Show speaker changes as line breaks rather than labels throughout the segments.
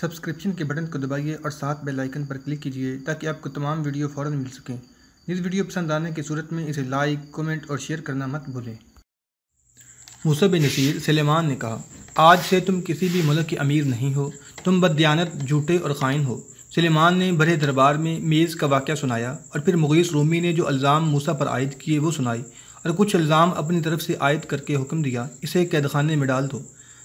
Subscription کے button کو دبائیے اور ساتھ بیل آئیکن پر کلک کیجیے تاکہ آپ کو تمام ویڈیو فوراً مل سکیں۔ اس ویڈیو پسند آنے کی صورت میں اسے لائک، کمنٹ اور شیئر کرنا مت بھولیں۔ موسیٰ بن نصیر سلیمان نے کہا، آج سے تم کسی بھی ملک کے امیر نہیں ہو، تم بددیانت، جھوٹے اور خائن ہو۔ سلیمان نے بڑے دربار میں میز کا واقعہ سنایا اور پھر مغیث رومی نے جو الزام موسیٰ پر عائد کیے وہ سنائے اور کچھ الزام اپنی طرف سے عائد کر کے حکم دیا، اسے قید خانے میں ڈال دو۔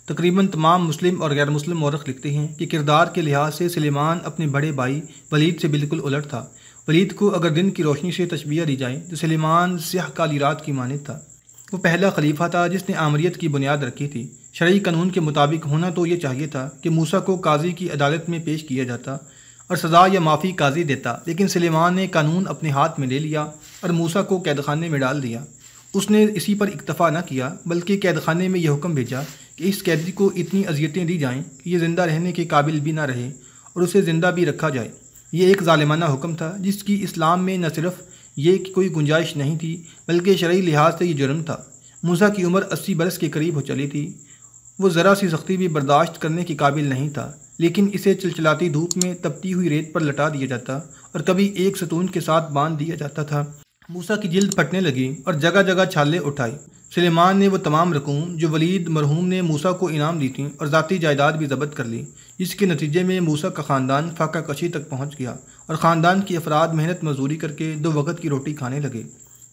تقریباً تمام مسلم اور غیر مسلم مورخ لکھتے ہیں کہ کردار کے لحاظ سے سلیمان اپنے بڑے بھائی ولید سے بالکل الٹ تھا۔ ولید کو اگر دن کی روشنی سے تشبیہ دی جائے تو سلیمان سیاہ کالی رات کی مانند تھا۔ وہ پہلا خلیفہ تھا جس نے آمریت کی بنیاد رکھی تھی۔ شرعی قانون کے مطابق ہونا تو یہ چاہیے تھا کہ موسیٰ کو قاضی کی عدالت میں پیش کیا جاتا اور سزا یا معافی قاضی دیتا، لیکن سلیمان نے قانون اپنے ہاتھ میں لے لیا اور موسیٰ کو قید خانے میں ڈال دیا۔ اس نے اسی پر اکتفا نہ کیا بلکہ قید خانے میں یہ حکم بھیجا کہ اس قیدی کو اتنی اذیتیں دی جائیں کہ یہ زندہ رہنے کے قابل بھی نہ رہے اور اسے زندہ بھی رکھا جائے۔ یہ ایک ظالمانہ حکم تھا جس کی اسلام میں نہ صرف یہ کہ کوئی گنجائش نہیں تھی بلکہ شرعی لحاظ سے یہ جرم تھا۔ موسیٰ کی عمر 80 برس کے قریب ہو چلی تھی۔ وہ ذرا سی سختی بھی برداشت کرنے کے قابل نہیں تھا، لیکن اسے چلچلاتی دھوپ میں تپتی ہوئی ریت پر لٹا دیا جاتا اور کبھی ایک ستون کے ساتھ باندھ دیا جاتا تھا۔ موسیٰ کی جلد پھٹنے لگی اور جگہ جگہ چھالیں اٹھائی۔ سلیمان نے وہ تمام رقوم جو ولید مرحوم نے موسیٰ کو انعام دی تھیں اور ذاتی جائیداد بھی ضبط کر لی، جس کے نتیجے میں موسیٰ کا خاندان فاقہ کشی تک پہنچ گیا اور خاندان کے افراد محنت مزدوری کر کے 2 وقت کی روٹی کھانے لگے۔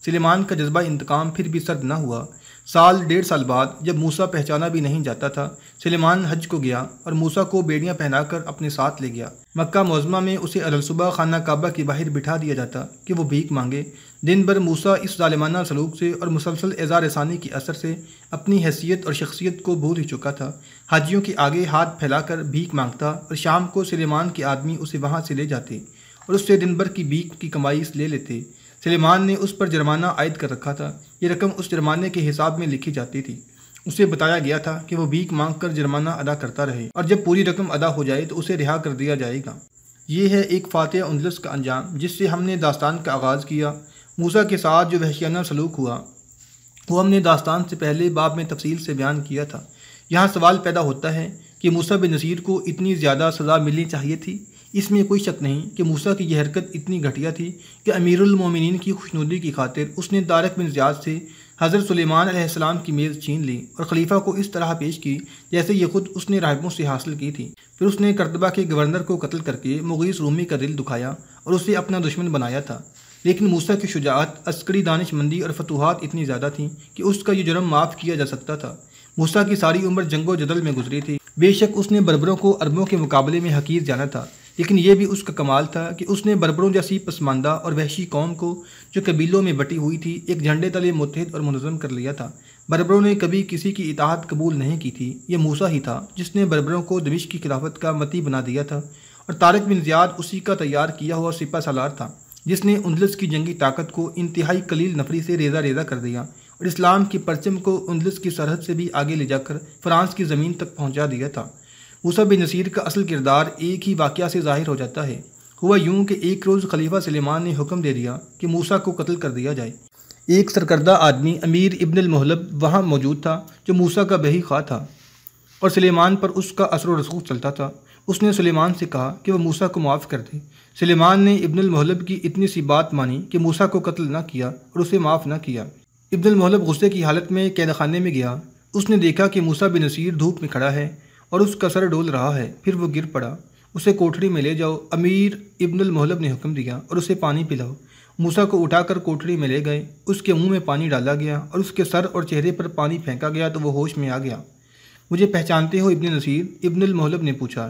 سلیمان کا جذبہ انتقام پھر بھی سرد نہ ہوا۔ سال 1.5 سال بعد جب موسیٰ پہچانا بھی نہیں جاتا تھا، سلیمان حج کو گیا اور موسیٰ کو بیڑیاں پہنا کر اپنے ساتھ لے گیا۔ مکہ معظمہ میں اسے الصبح خانہ کعبہ کے باہر بٹھا دیا جاتا کہ وہ بھیک مانگے۔ دن بھر موسیٰ اس ظالمانہ سلوک سے اور مسلسل اعزار رسانی کے اثر سے اپنی حیثیت اور شخصیت کو بھول ہی چکا تھا۔ حاجیوں کے آگے ہاتھ پھیلا کر بھیک مانگتا اور شام کو سلیمان کے آدمی اسے وہاں سے لے جاتے اور اس سے دن بھر کی بھیک کی کمائی لے لیتے۔ سلیمان نے اس پر جرمانہ عائد کر رکھا تھا۔ یہ رقم اس جرمانے کے حساب میں لکھی جاتی تھی۔ اسے بتایا گیا تھا کہ وہ بھیک مانگ کر جرمانہ ادا کرتا رہے اور جب پوری رقم ادا ہو جائے تو اسے رہا کر دیا جائے گا۔ یہ ہے ایک فاتح اندلس کا انجام جس سے ہم نے داستان کا آغاز کیا۔ موسیٰ کے ساتھ جو وحشیانہ سلوک ہوا وہ ہم نے داستان سے پہلے باب میں تفصیل سے بیان کیا تھا۔ یہاں سوال پیدا ہوتا ہے کہ موسیٰ بن نصیر کو اتنی زیادہ سزا ملنی چاہیے تھی۔ اس میں کوئی شک نہیں کہ موسیٰ کی یہ حرکت اتنی گھٹیا تھی کہ امیر المومنین کی خوشنودی کی خاطر اس نے طارق بن زیاد سے حضرت سلیمان علیہ السلام کی میز چھین لی اور خلیفہ کو اس طرح پیش کی جیسے یہ خود اس نے راہبوں سے حاصل کی تھی۔ پھر اس نے کرتبہ کے گورنر کو قتل کر کے مغیث رومی کا دل دکھایا اور اسے اپنا دشمن بنایا تھا۔ لیکن موسیٰ کی شجاعت، عسکری دانش مندی اور فتوحات اتنی زیادہ تھیں کہ اس کا یہ جرم معاف کیا جا سکتا تھا۔ موسیٰ کی ساری عمر جنگ و جدل میں گزری تھی۔ بے شک اس نے بربروں کو عربوں کے مقابلے میں حقیر جانا تھا، لیکن یہ بھی اس کا کمال تھا کہ اس نے بربروں جیسی پسماندہ اور وحشی قوم کو جو قبیلوں میں بٹی ہوئی تھی ایک جھنڈے تلے متحد اور منظم کر لیا تھا۔ بربروں نے کبھی کسی کی اطاعت قبول نہیں کی تھی۔ یہ موسیٰ ہی تھا جس نے بربروں کو دمشق کی خلافت کا متی بنا دیا تھا اور طارق بن زیاد اسی کا تیار کیا ہوا سپہ سالار تھا جس نے اندلس کی جنگی طاقت کو انتہائی قلیل نفری سے ریزہ ریزہ کر دیا اور اسلام کی پرچم کو اندلس کی سرحد سے بھی آگے لے جا کر فرانس کی زمین تک پہنچا دیا تھا۔ موسیٰ بن نصیر کا اصل کردار ایک ہی واقعہ سے ظاہر ہو جاتا ہے۔ ہوا یوں کہ ایک روز خلیفہ سلیمان نے حکم دے دیا کہ موسیٰ کو قتل کر دیا جائے۔ ایک سرکردہ آدمی امیر ابن المحلب وہاں موجود تھا جو موسیٰ کا بہی خواہ تھا اور سلیمان پر اس کا اثر و رسوخ چلتا تھا۔ اس نے سلیمان سے کہا کہ وہ موسیٰ کو معاف کر دے۔ سلیمان نے ابن المحلب کی اتنی سی بات مانی کہ موسیٰ کو قتل نہ کیا اور اسے معاف نہ کیا۔ ابن المحلب غصے کی حالت میں قید خانے میں گیا۔ اس نے دیکھا کہ موسیٰ بن نصیر دھوپ میں کھڑا ہے اور اس کا سر ڈول رہا ہے۔ پھر وہ گر پڑا۔ اسے کوٹھڑی میں لے جاؤ، امیر ابن المحلب نے حکم دیا، اور اسے پانی پلاؤ۔ موسیٰ کو اٹھا کر کوٹھڑی میں لے گئے۔ اس کے منہ میں پانی ڈالا گیا اور اس کے سر اور چہرے پر پانی پھینکا گیا تو وہ ہوش میں آ گیا۔ مجھے پہچانتے ہو ابن نصیر؟ ابن المحلب نے پوچھا۔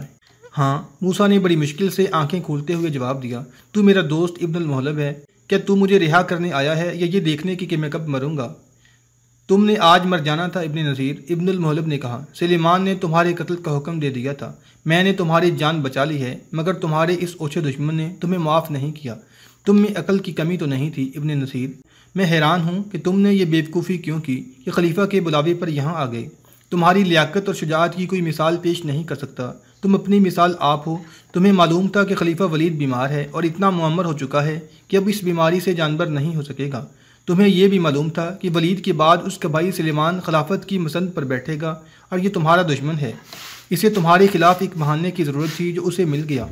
ہاں، موسیٰ نے بڑی مشکل سے آنکھیں کھولتے ہوئے جواب دیا۔ تو میرا دوست ابن المحلب ہے؟ کیا تو مجھے رہا کرنے آیا ہے یا یہ دیکھنے کی کہ میں کب مروں گا؟ تم نے آج مر جانا تھا ابن نصیر، ابن المحلب نے کہا۔ سلیمان نے تمہارے قتل کا حکم دے دیا تھا۔ میں نے تمہاری جان بچا لی ہے، مگر تمہارے اس اوچھے دشمن نے تمہیں معاف نہیں کیا۔ تم میں عقل کی کمی تو نہیں تھی ابن نصیر؟ میں حیران ہوں کہ تم نے یہ بیوقوفی کیوں کی کہ خلیفہ کے بلاوے پر یہاں آ گئے۔ تمہاری لیاقت اور شجاعت کی کوئی مثال پیش نہیں کر سکتا۔ تم اپنی مثال آپ ہو۔ تمہیں معلوم تھا کہ خلیفہ ولید بیمار ہے اور اتنا معمر ہو چکا ہے کہ اب اس بیماری سے جانبر نہیں ہو سکے گا۔ تمہیں یہ بھی معلوم تھا کہ ولید کے بعد اس کا بھائی سلیمان خلافت کی مسند پر بیٹھے گا اور یہ تمہارا دشمن ہے۔ اسے تمہارے خلاف ایک بہانے کی ضرورت تھی جو اسے مل گیا۔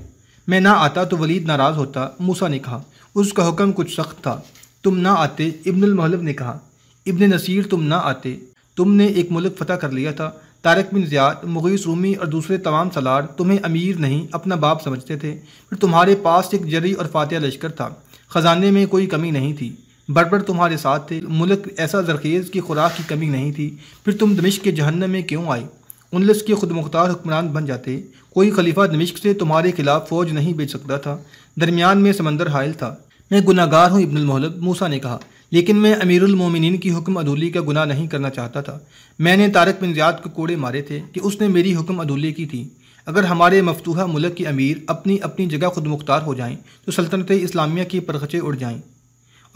میں نہ آتا تو ولید ناراض ہوتا، موسیٰ نے کہا۔ اس کا حکم کچھ سخت تھا۔ تم نہ آتے، ابن المحلب نے کہا۔ ابن نصیر تم نہ آتے، تم نے ایک ملک فتح کر لیا تھا۔ طارق بن زیاد، مغیث رومی اور دوسرے تمام سالار تمہیں امیر نہیں اپنا باپ سمجھتے تھے۔ پھر تمہارے پاس ایک جری اور فاتح لشکر تھا، خزانے میں کوئی کمی نہیں تھی، بربر تمہارے ساتھ تھے، ملک ایسا زرخیز کی خوراک کی کمی نہیں تھی۔ پھر تم دمشق کے جہنم میں کیوں آئے؟ اندلس کے خود مختار حکمران بن جاتے، کوئی خلیفہ دمشق سے تمہارے خلاف فوج نہیں بھیج سکتا تھا، درمیان میں سمندر حائل تھا۔ میں گناہ گار ہوں ابن المحلب، موسیٰ نے کہا، لیکن میں امیر المومنین کی حکم عدولی کا گناہ نہیں کرنا چاہتا تھا۔ میں نے طارق بن زیاد کو کوڑے مارے تھے کہ اس نے میری حکم عدولی کی تھی۔ اگر ہمارے مفتوحہ ملک کے امیر اپنی اپنی جگہ خود مختار ہو جائیں تو سلطنت اسلامیہ کی پرخچیں اڑ جائیں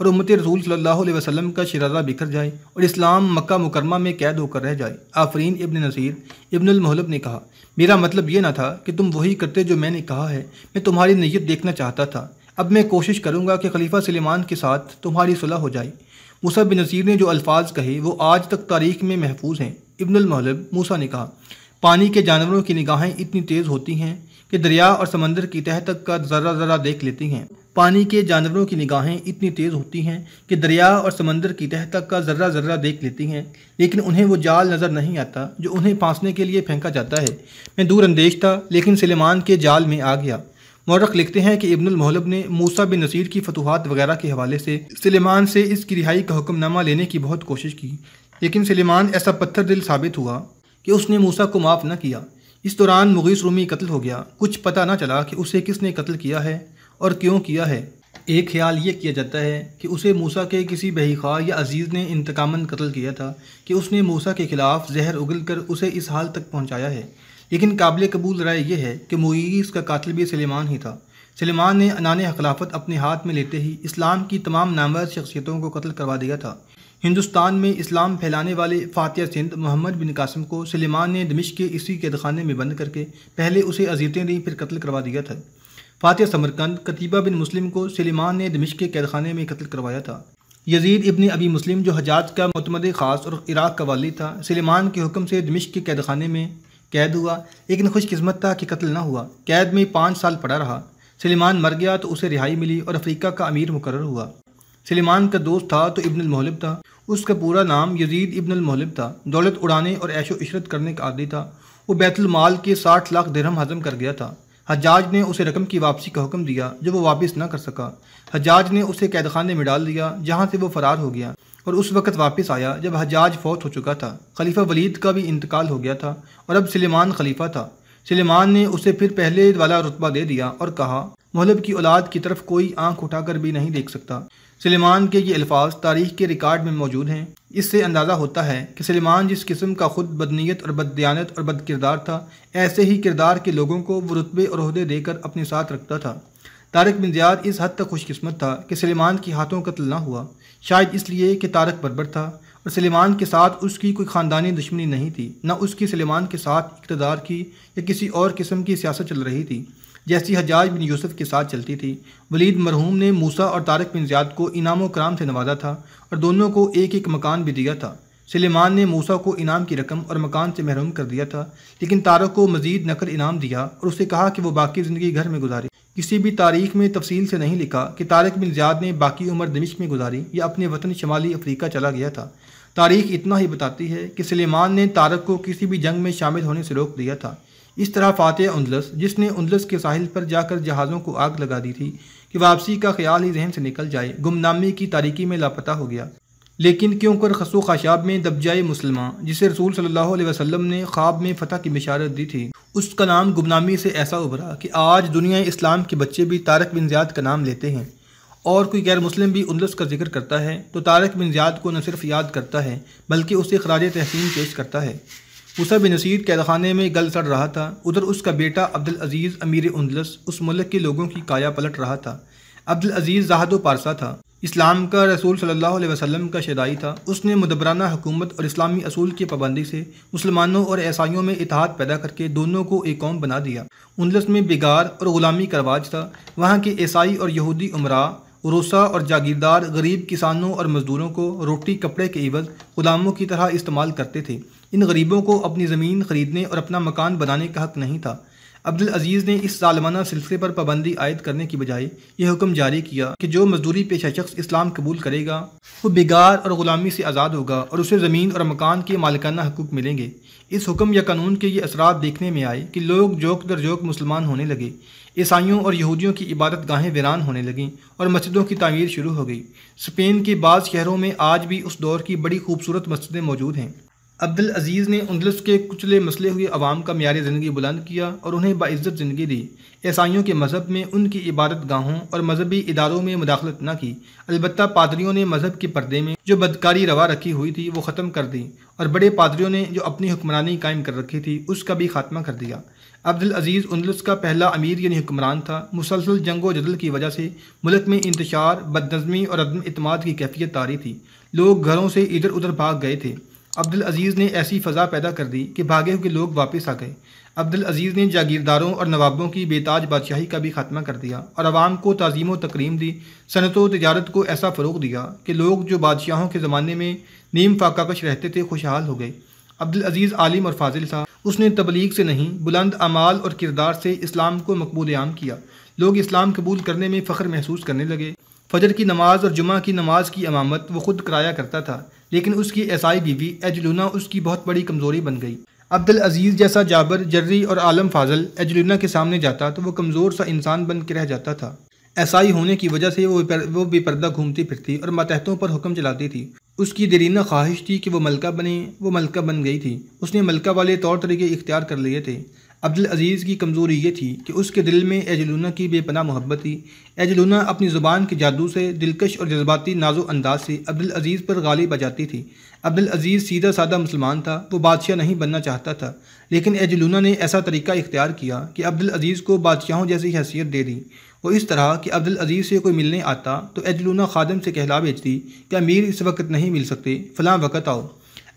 اور امت رسول صلی اللہ علیہ وسلم کا شرارہ بکھر جائے اور اسلام مکہ مکرمہ میں قید ہو کر رہ جائے۔ آفرین ابن نصیر، ابن المحلب نے کہا، میرا مطلب یہ نہ تھا کہ تم وہی کرتے جو میں نے کہا ہے، میں تمہاری نیت دیکھنا چاہتا تھا۔ اب میں کوشش کروں گا کہ خلیفہ سلیمان کے ساتھ تمہاری صلح ہو جائے۔ موسیٰ بن نصیر نے جو الفاظ کہے وہ آج تک تاریخ میں محفوظ ہیں۔ ابن المحلب، موسیٰ نے کہا، پانی کے جانوروں کی نگاہیں اتنی تیز ہوتی ہیں کہ دریا اور سمندر کی تہہ تک کا ذرہ ذرہ دیکھ لیتی ہیں۔ پانی کے جانوروں کی نگاہیں اتنی تیز ہوتی ہیں کہ دریا اور سمندر کی تہہ تک کا ذرہ ذرہ دیکھ لیتی ہیں، لیکن انہیں وہ جال نظر نہیں آتا جو انہیں پھانسنے کے لیے پھینکا جاتا ہے۔ میں دور اندیش تھا لیکن سلیمان کے جال میں آ گیا۔ مورخ لکھتے ہیں کہ ابن المحلب نے موسیٰ بن نصیر کی فتوحات وغیرہ کے حوالے سے سلیمان سے اس کی رہائی کا حکم نامہ لینے کی بہت کوشش کی، لیکن سلیمان ایسا پتھر دل ثابت ہوا کہ اس نے موسیٰ کو معاف نہ کیا۔ اس دوران مغیث رومی قتل ہو گیا، کچھ پتہ نہ چلا کہ اسے کس نے قتل کیا ہے اور کیوں کیا ہے۔ ایک خیال یہ کیا جاتا ہے کہ اسے موسیٰ کے کسی بہی خواہ یا عزیز نے انتقاماً قتل کیا تھا کہ اس نے موسیٰ کے خلاف زہر اگل کر اسے اس حال تک پہنچایا ہے، لیکن قابل قبول رائے یہ ہے کہ مغیث کا قاتل بھی سلیمان ہی تھا۔ سلیمان نے عنان خلافت اپنے ہاتھ میں لیتے ہی اسلام کی تمام نامور شخصیتوں کو قتل کروا دیا تھا۔ ہندوستان میں اسلام پھیلانے والے فاتح سندھ محمد بن قاسم کو سلیمان نے دمشق کے اسی قید خانے میں بند کر کے پہلے اسے اذیتیں دیں پھر قتل کروا دیا تھا۔ فاتح سمرقند قتیبہ بن مسلم کو سلیمان نے دمشق کے قید خانے میں قتل کروایا تھا۔ یزید ابن ابی مسلم جو حجاج کا معتمد خاص اور عراق کا والی تھا، سلیمان کے حکم سے دمشق کے قید خانے میں قید ہوا، لیکن خوش قسمت تھا کہ قتل نہ ہوا۔ قید میں 5 سال پڑا رہا۔ سلیمان مر گیا تو اسے رہائی ملی اور افریقہ کا امیر مقرر ہوا۔ سلیمان کا دوست تھا تو ابن المحلب تھا۔ اس کا پورا نام یزید ابن المحلب تھا۔ دولت اڑانے اور عیش و عشرت کرنے کا عادی تھا۔ وہ بیت المال کے 60 لاکھ درہم ہضم کر گیا تھا۔ حجاج نے اسے رقم کی واپسی کا حکم دیا جو وہ واپس نہ کر سکا۔ حجاج نے اسے قید خانے میں ڈال دیا جہاں سے وہ فرار ہو گیا اور اس وقت واپس آیا جب حجاج فوت ہو چکا تھا۔ خلیفہ ولید کا بھی انتقال ہو گیا تھا اور اب سلیمان خلیفہ تھا۔ سلیمان نے اسے پھر پہلے والا رتبہ دے دیا اور کہا، محلب کی اولاد کی طرف کوئی آنکھ اٹھا کر بھی نہیں دیکھ سکتا۔ سلیمان کے یہ الفاظ تاریخ کے ریکارڈ میں موجود ہیں۔ اس سے اندازہ ہوتا ہے کہ سلیمان جس قسم کا خود بدنیت اور بددیانت اور بد کردار تھا، ایسے ہی کردار کے لوگوں کو وہ رتبے اور عہدے دے کر اپنے ساتھ رکھتا تھا۔ طارق بن زیاد اس حد تک خوش قسمت تھا کہ سلیمان کے ہاتھوں قتل نہ ہوا، شاید اس لیے کہ طارق بربر تھا اور سلیمان کے ساتھ اس کی کوئی خاندانی دشمنی نہیں تھی، نہ اس کی سلیمان کے ساتھ اقتدار کی یا کسی اور قسم کی سیاست چل رہی تھی جیسی حجاج بن یوسف کے ساتھ چلتی تھی۔ ولید مرحوم نے موسیٰ اور طارق بن زیاد کو انعام و کرام سے نوازا تھا اور دونوں کو ایک ایک مکان بھی دیا تھا۔ سلیمان نے موسیٰ کو انعام کی رقم اور مکان سے محروم کر دیا تھا، لیکن طارق کو مزید نقل انعام دیا اور اسے کہا کہ وہ باقی زندگی گھر میں گزارے۔ کسی بھی تاریخ میں تفصیل سے نہیں لکھا کہ طارق بن زیاد نے باقی عمر دمشق میں گزاری یا اپنے وطن شمالی افریقہ چلا گیا تھا۔ تاریخ اتنا ہی بتاتی ہے کہ سلیمان نے طارق کو کسی بھی جنگ میں شامل ہونے سے روک دیا تھا۔ اس طرح فاتح اندلس، جس نے اندلس کے ساحل پر جا کر جہازوں کو آگ لگا دی تھی کہ واپسی کا خیال ہی ذہن سے نکل جائے، گمنامی کی تاریکی میں لاپتہ ہو گیا۔ لیکن کیوں کر خس و خاشاب میں دب جائے مسلمہ، جسے رسول صلی اللہ علیہ وسلم نے خواب میں فتح کی بشارت دی تھی، اس کا نام گمنامی سے ایسا ابھرا کہ آج دنیا اسلام کے بچے بھی طارق بن زیاد کا نام لیتے ہیں، اور کوئی غیر مسلم بھی اندلس کا ذکر کرتا ہے تو طارق بن زیاد کو نہ صرف یاد کرتا ہے بلکہ اسے خراج تحسین پیش کرتا ہے۔ موسیٰ بن نصیر قید خانے میں گل سڑ رہا تھا، ادھر اس کا بیٹا عبدالعزیز امیر اندلس اس ملک کے لوگوں کی کایا پلٹ رہا تھا۔ عبدالعزیز زاہد و پارسا تھا، اسلام کا رسول صلی اللہ علیہ وسلم کا شیدائی تھا۔ اس نے مدبرانہ حکومت اور اسلامی اصول کی پابندی سے مسلمانوں اور عیسائیوں میں اتحاد پیدا کر کے دونوں کو ایک قوم بنا دیا۔ اندلس میں بگار اور غلامی کا رواج تھا، وہاں کے عیسائی اور یہودی امراء، روسا اور جاگیردار غریب کسانوں اور مزدوروں کو روٹی کپڑے کے عوض غلاموں کی طرح استعمال کرتے تھے۔ ان غریبوں کو اپنی زمین خریدنے اور اپنا مکان بنانے کا حق نہیں تھا۔ عبدالعزیز نے اس ظالمانہ سلسلے پر پابندی عائد کرنے کی بجائے یہ حکم جاری کیا کہ جو مزدوری پیشہ شخص اسلام قبول کرے گا وہ بگار اور غلامی سے آزاد ہوگا اور اسے زمین اور مکان کے مالکانہ حقوق ملیں گے۔ اس حکم یا قانون کے یہ اثرات دیکھنے میں آئے کہ لوگ جوک در جوک مسلمان ہونے لگے، عیسائیوں اور یہودیوں کی عبادت گاہیں ویران ہونے لگیں اور مسجدوں کی تعمیر شروع ہو گئی۔ اسپین کے بعض شہروں میں آج بھی اس دور کی بڑی خوبصورت مسجدیں موجود ہیں۔ عبدالعزیز نے اندلس کے کچلے مسلے ہوئے عوام کا معیار زندگی بلند کیا اور انہیں باعزت زندگی دی۔ عیسائیوں کے مذہب میں ان کی عبادت گاہوں اور مذہبی اداروں میں مداخلت نہ کی، البتہ پادریوں نے مذہب کے پردے میں جو بدکاری روا رکھی ہوئی تھی وہ ختم کر دی، اور بڑے پادریوں نے جو اپنی حکمرانی قائم کر رکھی تھی اس کا بھی خاتمہ کر دیا۔ عبدالعزیز اندلس کا پہلا امیر یعنی حکمران تھا۔ مسلسل جنگ و جدل کی وجہ سے ملک میں انتشار، بدنظمی اور عدم اعتماد کی کیفیت طاری تھی۔ لوگ گھروں سے ادھر ادھر بھاگ گئے تھے۔ عبدالعزیز نے ایسی فضا پیدا کر دی کہ بھاگے ہوئے لوگ واپس آ گئے۔ عبدالعزیز نے جاگیرداروں اور نوابوں کی بے تاج بادشاہی کا بھی خاتمہ کر دیا اور عوام کو تعظیم و تکریم دی۔ صنعت و تجارت کو ایسا فروغ دیا کہ لوگ جو بادشاہوں کے زمانے میں نیم فاقہ کش رہتے تھے خوشحال ہو گئے۔ عبدالعزیز عالم اور فاضل تھا۔ اس نے تبلیغ سے نہیں، بلند اعمال اور کردار سے اسلام کو مقبول عام کیا۔ لوگ اسلام قبول کرنے میں فخر محسوس کرنے لگے۔ فجر کی نماز اور جمعہ کی نماز کی امامت وہ خود کرایا کرتا تھا، لیکن اس کی عیسائی بیوی ایجلونا اس کی بہت بڑی کمزوری بن گئی۔ عبدالعزیز جیسا جابر، جری اور عالم فاضل ایجلونا کے سامنے جاتا تو وہ کمزور سا انسان بن کے رہ جاتا تھا۔ عیسائی ہونے کی وجہ سے وہ بے پردہ گھومتی پھرتی اور ماتحتوں پر حکم چلاتی تھی۔ اس کی دیرینہ خواہش تھی کہ وہ ملکہ بنے، وہ ملکہ بن گئی تھی۔ اس نے ملکہ والے طور طریقے اختیار کر لیے تھے۔ عبدالعزیز کی کمزوری یہ تھی کہ اس کے دل میں ایجلونا کی بے پناہ محبت تھی۔ ایجلونا اپنی زبان کے جادو سے، دلکش اور جذباتی ناز و انداز سے عبدالعزیز پر غالب آ جاتی تھی۔ عبدالعزیز سیدھا سادہ مسلمان تھا، وہ بادشاہ نہیں بننا چاہتا تھا، لیکن ایجلونا نے ایسا طریقہ اختیار کیا کہ عبدالعزیز کو بادشاہوں جیسی حیثیت دے دی۔ وہ اس طرح کہ عبدالعزیز سے کوئی ملنے آتا تو ایجلونا خادم سے کہلا بھیجتی کہ امیر اس وقت نہیں مل سکتے، فلاں وقت آؤ۔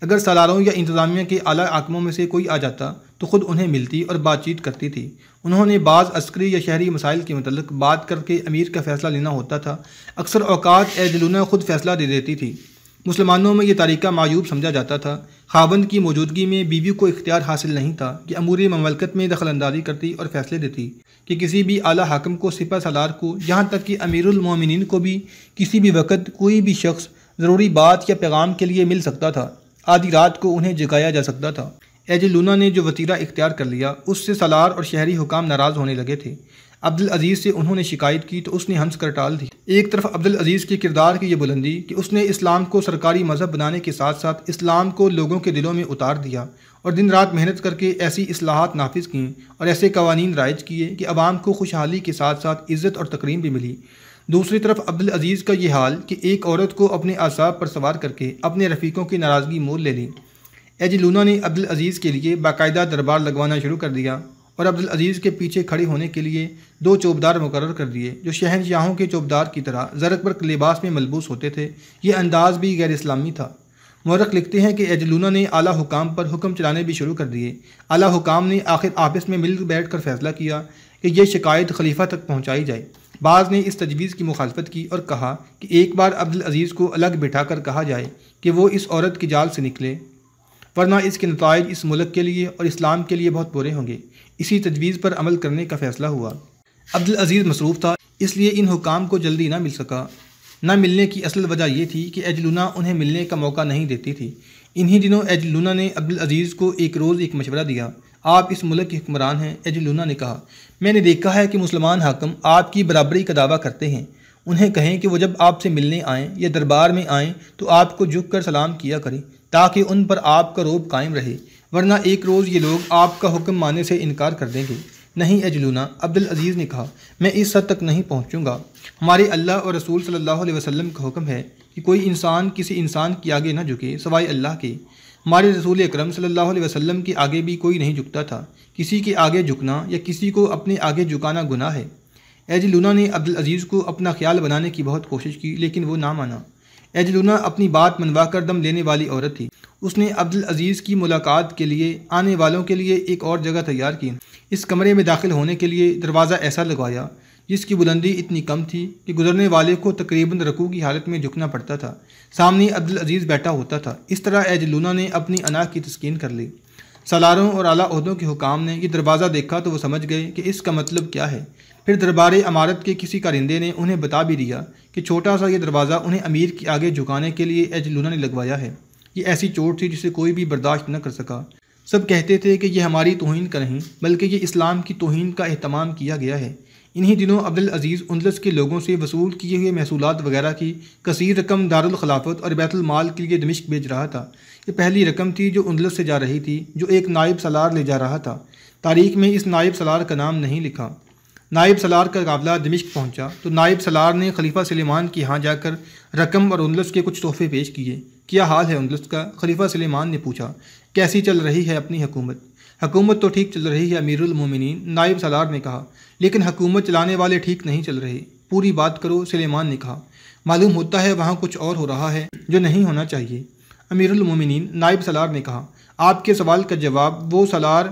اگر سالاروں یا انتظامیہ کے اعلیٰ حاکموں میں سے کوئی آ جاتا تو خود انہیں ملتی اور بات چیت کرتی تھی۔ انہوں نے بعض عسکری یا شہری مسائل کے متعلق بات کر کے امیر کا فیصلہ لینا ہوتا تھا۔ اکثر اوقات ایجلونا خود فیصلہ دے دیتی تھی۔ مسلمانوں میں یہ طریقہ معیوب سمجھا جاتا تھا۔ خاوند کی موجودگی میں بیوی کو اختیار حاصل نہیں تھا کہ امور مملکت میں دخل اندازی کرتی اور فیصلے دیتی، کہ کسی بھی اعلیٰ حاکم کو، سپہ سالار کو، یہاں تک کہ امیر المومنین کو بھی کسی بھی وقت کوئی بھی شخص ضروری بات یا پیغام کے لیے مل سکتا تھا۔ آدھی رات کو انہیں جگایا جا سکتا تھا۔ ایجلونا نے جو وتیرہ اختیار کر لیا اس سے سالار اور شہری حکام ناراض ہونے لگے تھے۔ عبدالعزیز سے انہوں نے شکایت کی تو اس نے ہنس کر ٹال دی۔ ایک طرف عبدالعزیز کے کردار کی یہ بلندی کہ اس نے اسلام کو سرکاری مذہب بنانے کے ساتھ ساتھ اسلام کو لوگوں کے دلوں میں اتار دیا اور دن رات محنت کر کے ایسی اصلاحات نافذ کیں اور ایسے قوانین رائج کیے کہ عوام کو خوشحالی کے ساتھ ساتھ عزت اور تکریم بھی ملی۔ دوسری طرف عبدالعزیز کا یہ حال کہ ایک عورت کو اپنے اعصاب پر سوار کر کے اپنے رفیقوں کی ناراضگی مول لے لی۔ ایجلونا نے عبدالعزیز کے لیے باقاعدہ دربار لگوانا شروع کر دیا اور عبدالعزیز کے پیچھے کھڑے ہونے کے لیے 2 چوبدار مقرر کر دیے جو شہنشاہوں کے چوبدار کی طرح زرق برق لباس میں ملبوس ہوتے تھے۔ یہ انداز بھی غیر اسلامی تھا۔ مورخ لکھتے ہیں کہ ایجلونا نے اعلیٰ حکام پر حکم چلانے بھی شروع کر دیے۔ اعلیٰ حکام نے آخر آپس میں مل بیٹھ کر فیصلہ کیا کہ یہ شکایت خلیفہ تک پہنچائی جائے۔ بعض نے اس تجویز کی مخالفت کی اور کہا کہ ایک بار عبدالعزیز کو الگ بٹھا کر کہا جائے کہ وہ اس عورت کی جال سے نکلے، ورنہ اس کے نتائج اس ملک کے لیے اور اسلام کے لیے بہت برے ہوں گے۔ اسی تجویز پر عمل کرنے کا فیصلہ ہوا۔ عبدالعزیز مصروف تھا، اس لیے ان حکام کو جلدی نہ مل سکا۔ نہ ملنے کی اصل وجہ یہ تھی کہ ایجلونا انہیں ملنے کا موقع نہیں دیتی تھی۔ انہی دنوں ایجلونا نے عبدالعزیز کو ایک روز ایک مشورہ دیا۔ آپ اس ملک کے حکمران ہیں، ایجلونا نے کہا۔ میں نے دیکھا ہے کہ مسلمان حاکم آپ کی برابری کا دعویٰ کرتے ہیں۔ انہیں کہیں کہ وہ جب آپ سے ملنے آئیں یا دربار میں آئیں تو آپ کو جھک کر سلام کیا کریں تاکہ ان پر آپ کا رعب قائم رہے، ورنہ ایک روز یہ لوگ آپ کا حکم ماننے سے انکار کر دیں گے۔ نہیں ایجلونا، عبدالعزیز نے کہا، میں اس حد تک نہیں پہنچوں گا۔ ہمارے اللہ اور رسول صلی اللہ علیہ وسلم کا حکم ہے کہ کوئی انسان کسی انسان کے آگے نہ جھکے سوائے اللہ کے۔ ہمارے رسول اکرم صلی اللہ علیہ وسلم کے آگے بھی کوئی نہیں جھکتا تھا۔ کسی کے آگے جھکنا یا کسی کو اپنے آگے جھکانا گناہ ہے۔ ایجلونا نے عبدالعزیز کو اپنا خیال بنانے کی بہت کوشش کی لیکن وہ نہ مانا۔ ایجلونا اپنی بات منوا کر دم لینے والی عورت تھی۔ اس نے عبدالعزیز کی ملاقات کے لیے آنے والوں کے لیے ایک اور جگہ تیار کی۔ اس کمرے میں داخل ہونے کے لیے دروازہ ایسا لگوایا جس کی بلندی اتنی کم تھی کہ گزرنے والے کو تقریباً رکوع کی حالت میں جھکنا پڑتا تھا۔ سامنے عبدالعزیز بیٹھا ہوتا تھا۔ اس طرح ایجلونا نے اپنی انا کی تسکین کر لی۔ سالاروں اور اعلیٰ عہدوں کے حکام نے یہ دروازہ دیکھا تو وہ سمجھ گئے کہ اس کا مطلب کیا ہے۔ پھر دربار امارت کے کسی کارندے نے انہیں بتا بھی دیا کہ چھوٹا سا یہ دروازہ انہیں امیر کے آگے جھکانے کے لیے ایجلونا نے لگوایا ہے۔ یہ ایسی چوٹ تھی جسے کوئی بھی برداشت نہ کر سکا۔ سب کہتے تھے کہ یہ ہماری توہین کا نہیں بلکہ یہ اسلام کی توہین کا اہتمام کیا گیا ہے۔ انہی دنوں عبدالعزیز اندلس کے لوگوں سے وصول کیے ہوئے محصولات وغیرہ کی کثیر رقم دارالخلافت اور بیت المال کے لیے دمشق بھیج رہا تھا۔ یہ پہلی رقم تھی جو اندلس سے جا رہی تھی، جو ایک نائب سالار لے جا رہا تھا۔ تاریخ میں اس نائب سالار کا نام نہیں لکھا۔ نائب سالار کا قافلہ دمشق پہنچا تو نائب سالار نے خلیفہ سلیمان کے ہاں جا کر رقم اور اندلس کے کچھ تحفے پیش کیے۔ کیا حال ہے اندلس کا؟ خلیفہ سلیمان نے پوچھا۔ کیسی چل رہی ہے اپنی حکومت؟ حکومت تو ٹھیک چل رہی ہے امیر المومنین، نائب سالار نے کہا، لیکن حکومت چلانے والے ٹھیک نہیں چل رہے۔ پوری بات کرو، سلیمان نے کہا۔ معلوم ہوتا ہے وہاں کچھ اور ہو رہا ہے جو نہیں ہونا چاہیے۔ امیر المومنین، نائب سالار نے کہا، آپ کے سوال کا جواب وہ سالار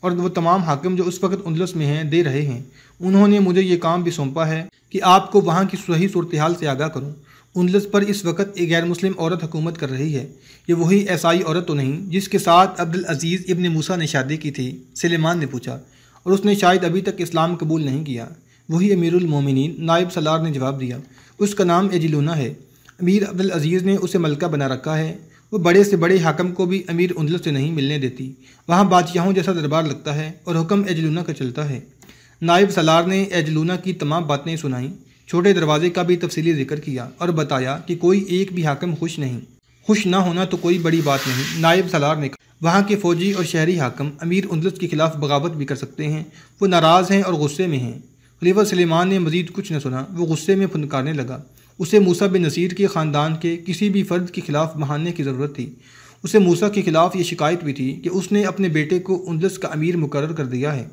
اور وہ تمام حاکم جو اس وقت اندلس میں ہیں دے رہے ہیں۔ انہوں نے مجھے یہ کام بھی سونپا ہے کہ آپ کو وہاں کی صحیح صورتحال سے آگاہ کروں۔ اندلس پر اس وقت ایک غیر مسلم عورت حکومت کر رہی ہے۔ یہ وہی عیسائی عورت تو نہیں جس کے ساتھ عبدالعزیز ابن موسیٰ نے شادی کی تھی؟ سلیمان نے پوچھا۔ اور اس نے شاید ابھی تک اسلام قبول نہیں کیا۔ وہی امیر المومنین، نائب سالار نے جواب دیا۔ اس کا نام ایجلونا ہے۔ امیر عبدالعزیز نے اسے ملکہ بنا رکھا ہے۔ وہ بڑے سے بڑے حاکم کو بھی امیر اندلس سے نہیں ملنے دیتی۔ وہاں بادشاہوں جیسا دربار لگتا ہے اور حکم ایجلونا کا چلتا ہے۔ نائب سالار نے ایجلونا کی تمام باتیں سنائیں، چھوٹے دروازے کا بھی تفصیلی ذکر کیا اور بتایا کہ کوئی ایک بھی حاکم خوش نہیں۔ خوش نہ ہونا تو کوئی بڑی بات نہیں، نائب سالار نے کہا۔ وہاں کے فوجی اور شہری حاکم امیر اندلس کے خلاف بغاوت بھی کر سکتے ہیں۔ وہ ناراض ہیں اور غصے میں ہیں۔ خلیفہ سلیمان نے مزید کچھ نہ سنا، وہ غصے میں پھنکارنے لگا۔ اسے موسیٰ بن نصیر کے خاندان کے کسی بھی فرد کے خلاف بہانے کی ضرورت تھی۔ اسے موسیٰ کے خلاف یہ شکایت بھی تھی کہ اس نے اپنے بیٹے کو اندلس کا امیر مقرر کر دیا ہے۔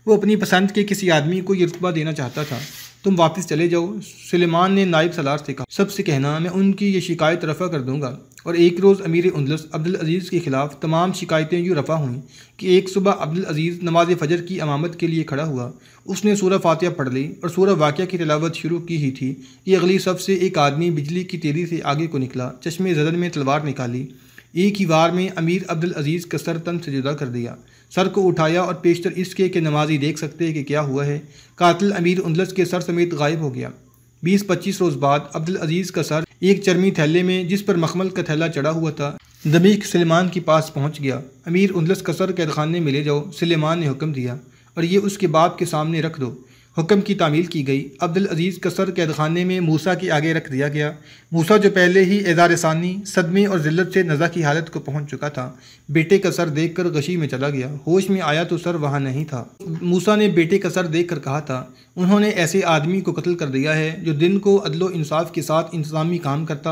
وہ اپنی پسند کے کسی آدمی کو یہ رتبہ دینا چاہتا تھا۔ تم واپس چلے جاؤ، سلیمان نے نائب سالار سے کہا۔ سب سے کہنا میں ان کی یہ شکایت رفع کر دوں گا۔ اور ایک روز امیر اندلس عبدالعزیز کے خلاف تمام شکایتیں یوں رفع ہوئیں کہ ایک صبح عبدالعزیز نماز فجر کی امامت کے لیے کھڑا ہوا۔ اس نے سورہ فاتحہ پڑھ لی اور سورہ واقعہ کی تلاوت شروع کی ہی تھی کہ اگلی صف سے ایک آدمی بجلی کی تیزی سے آگے کو نکلا، چشمے زدن میں تلوار نکالی، ایک ہی وار میں امیر عبدالعزیز کا سر تن سے جدا کر دیا۔ سر کو اٹھایا اور پیشتر اس کے کہ نمازی دیکھ سکتے کہ کیا ہوا ہے، قاتل امیر اندلس کے سر سمیت غائب ہو گیا۔ 20-25 روز بعد عبدالعزیز کا سر ایک چرمی تھیلے میں جس پر مخمل کا تھیلا چڑھا ہوا تھا دمشق سلیمان کے پاس پہنچ گیا۔ امیر اندلس کا سر قید خانے میں لے جاؤ، سلیمان نے حکم دیا، اور یہ اس کے باپ کے سامنے رکھ دو۔ حکم کی تعمیل کی گئی۔ عبدالعزیز کا سر قید خانے میں موسیٰ کے آگے رکھ دیا گیا۔ موسیٰ جو پہلے ہی اعزار ثانی، صدمے اور ذلت سے نزع کی حالت کو پہنچ چکا تھا، بیٹے کا سر دیکھ کر غشی میں چلا گیا۔ ہوش میں آیا تو سر وہاں نہیں تھا۔ موسیٰ نے بیٹے کا سر دیکھ کر کہا تھا، انہوں نے ایسے آدمی کو قتل کر دیا ہے جو دن کو عدل و انصاف کے ساتھ انتظامی کام کرتا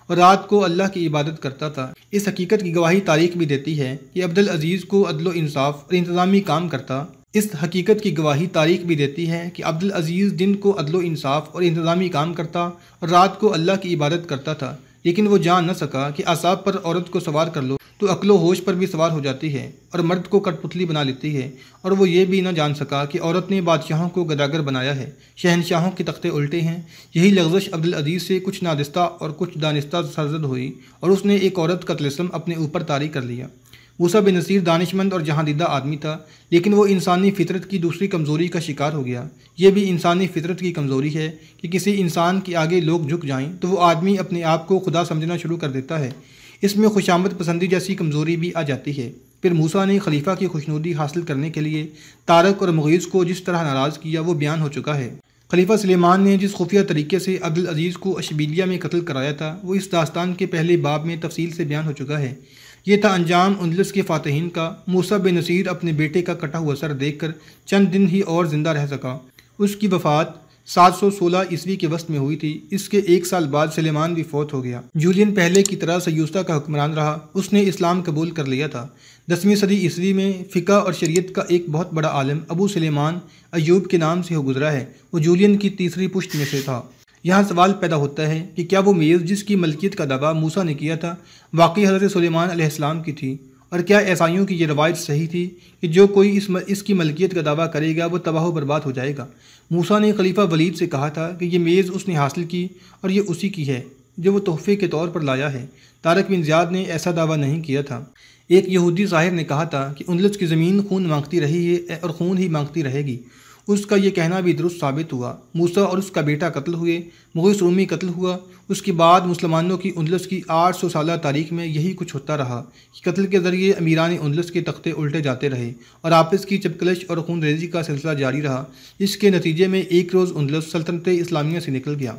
اور رات کو اللہ کی عبادت کرتا تھا۔ اس حقیقت کی گواہی تاریخ بھی دیتی ہے کہ عبدالعزیز کو عدل و انصاف اور انتظامی کام کرتا۔ اس حقیقت کی گواہی تاریخ بھی دیتی ہے کہ عبدالعزیز دن کو عدل و انصاف اور انتظامی کام کرتا اور رات کو اللہ کی عبادت کرتا تھا، لیکن وہ جان نہ سکا کہ اعصاب پر عورت کو سوار کر لو تو عقل و ہوش پر بھی سوار ہو جاتی ہے اور مرد کو کٹ پتلی بنا لیتی ہے، اور وہ یہ بھی نہ جان سکا کہ عورت نے بادشاہوں کو گداگر بنایا ہے، شہنشاہوں کے تختے الٹے ہیں۔ یہی لغزش عبدالعزیز سے کچھ نادستہ اور کچھ دانستہ سرزد ہوئی اور اس نے ایک عورت کا طلسم اپنے اوپر طاری کر لیا۔ موسیٰ بن نصیر دانشمند اور جہاں دیدہ آدمی تھا، لیکن وہ انسانی فطرت کی دوسری کمزوری کا شکار ہو گیا۔ یہ بھی انسانی فطرت کی کمزوری ہے کہ کسی انسان کے آگے لوگ جھک جائیں تو وہ آدمی اپنے آپ کو خدا سمجھنا شروع کر دیتا ہے۔ اس میں خوشامد پسندی جیسی کمزوری بھی آ جاتی ہے۔ پھر موسیٰ نے خلیفہ کی خوشنودی حاصل کرنے کے لیے طارق اور مغیث کو جس طرح ناراض کیا وہ بیان ہو چکا ہے۔ خلیفہ سلیمان نے جس خفیہ طریقے سے عبدالعزیز کو اشبیلیہ میں قتل کرایا تھا وہ اس داستان کے پہلے باب میں تفصیل سے بیان ہو چکا ہے۔ یہ تھا انجام اندلس کے فاتحین کا۔ موسیٰ بن نصیر اپنے بیٹے کا کٹا ہوا سر دیکھ کر چند دن ہی اور زندہ رہ سکا۔ اس کی وفات 716 عیسوی کے وسط میں ہوئی تھی۔ اس کے ایک سال بعد سلیمان بھی فوت ہو گیا۔ جولین پہلے کی طرح سیوستا کا حکمران رہا۔ اس نے اسلام قبول کر لیا تھا۔ 10ویں صدی عیسوی میں فقہ اور شریعت کا ایک بہت بڑا عالم ابو سلیمان ایوب کے نام سے ہو گزرا ہے۔ وہ جولین کی تیسری پشت میں سے تھا۔ یہاں سوال پیدا ہوتا ہے کہ کیا وہ میز جس کی ملکیت کا دعویٰ موسیٰ نے کیا تھا واقعی حضرت سلیمان علیہ السلام کی تھی، اور کیا عیسائیوں کی یہ روایت صحیح تھی کہ جو کوئی اس کی ملکیت کا دعویٰ کرے گا وہ تباہ و برباد ہو جائے گا؟ موسیٰ نے خلیفہ ولید سے کہا تھا کہ یہ میز اس نے حاصل کی اور یہ اسی کی ہے جو وہ تحفے کے طور پر لایا ہے۔ طارق بن زیاد نے ایسا دعویٰ نہیں کیا تھا۔ ایک یہودی ظاہر نے کہا تھا کہ اندلس کی زمین خون مانگتی رہی ہے اور خون ہی مانگتی رہے گی۔ اس کا یہ کہنا بھی درست ثابت ہوا۔ موسیٰ اور اس کا بیٹا قتل ہوئے، مغیث رومی قتل ہوا۔ اس کے بعد مسلمانوں کی اندلس کی 800 سالہ تاریخ میں یہی کچھ ہوتا رہا کہ قتل کے ذریعے امیران اندلس کے تختے الٹے جاتے رہے اور آپس کی چپکلش اور خون ریزی کا سلسلہ جاری رہا۔ اس کے نتیجے میں ایک روز اندلس سلطنت اسلامیہ سے نکل گیا۔